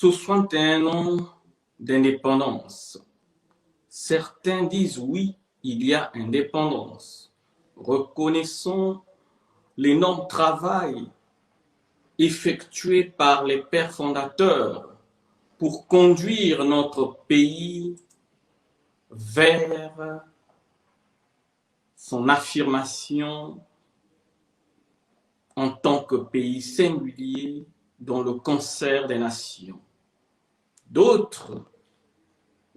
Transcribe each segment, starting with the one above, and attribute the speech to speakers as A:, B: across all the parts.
A: 61 ans d'indépendance. Certains disent oui, il y a indépendance. Reconnaissons l'énorme travail effectué par les pères fondateurs pour conduire notre pays vers son affirmation en tant que pays singulier dans le concert des nations. D'autres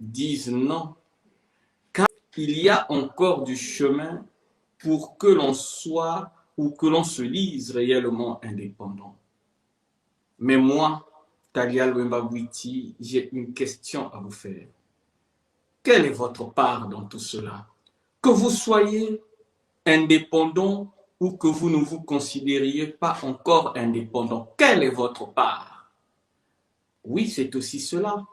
A: disent non, car il y a encore du chemin pour que l'on soit ou que l'on se dise réellement indépendant. Mais moi, Talia Luemba-Bwiti, j'ai une question à vous faire. Quelle est votre part dans tout cela? Que vous soyez indépendant ou que vous ne vous considériez pas encore indépendant, quelle est votre part? Oui, c'est aussi cela,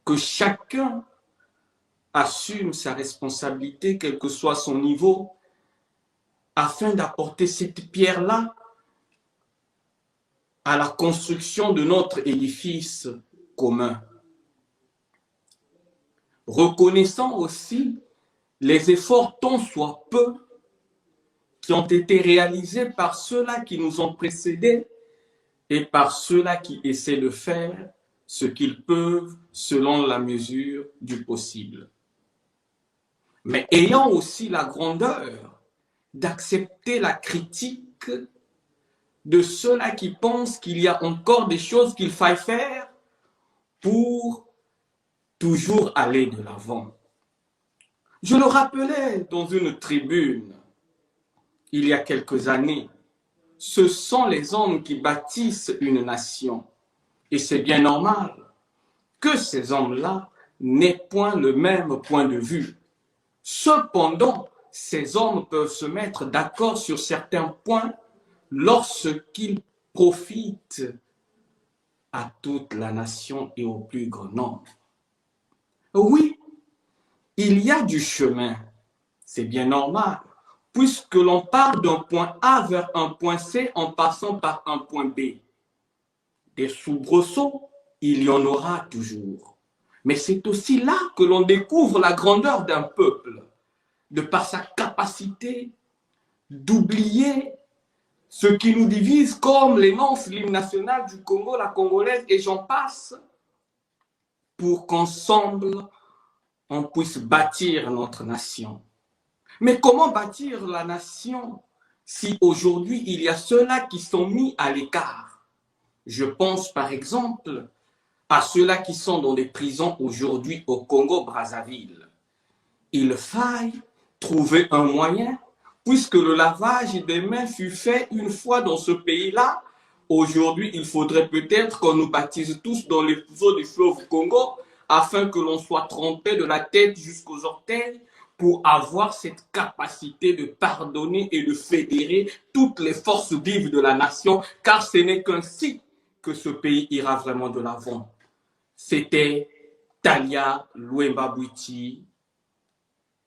A: que chacun assume sa responsabilité, quel que soit son niveau, afin d'apporter cette pierre-là à la construction de notre édifice commun. Reconnaissant aussi les efforts tant soit peu qui ont été réalisés par ceux-là qui nous ont précédés et par ceux-là qui essaient de faire ce qu'ils peuvent selon la mesure du possible. Mais ayant aussi la grandeur d'accepter la critique de ceux-là qui pensent qu'il y a encore des choses qu'il faille faire pour toujours aller de l'avant. Je le rappelais dans une tribune il y a quelques années, ce sont les hommes qui bâtissent une nation. Et c'est bien normal que ces hommes-là n'aient point le même point de vue. Cependant, ces hommes peuvent se mettre d'accord sur certains points lorsqu'ils profitent à toute la nation et au plus grand nombre. Oui, il y a du chemin, c'est bien normal, puisque l'on part d'un point A vers un point C en passant par un point B. Des soubresauts, il y en aura toujours. Mais c'est aussi là que l'on découvre la grandeur d'un peuple, de par sa capacité d'oublier ce qui nous divise, comme l'énonce l'hymne national du Congo, la congolaise, et j'en passe, pour qu'ensemble, on puisse bâtir notre nation. Mais comment bâtir la nation si aujourd'hui il y a ceux-là qui sont mis à l'écart? Je pense par exemple à ceux-là qui sont dans les prisons aujourd'hui au Congo-Brazzaville. Il faille trouver un moyen, puisque le lavage des mains fut fait une fois dans ce pays-là. Aujourd'hui, il faudrait peut-être qu'on nous baptise tous dans les eaux du fleuve Congo, afin que l'on soit trempé de la tête jusqu'aux orteils, pour avoir cette capacité de pardonner et de fédérer toutes les forces vives de la nation, car ce n'est qu'ainsi que ce pays ira vraiment de l'avant. C'était Talia Luemba-Bwiti,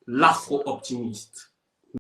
A: l'afro-optimiste.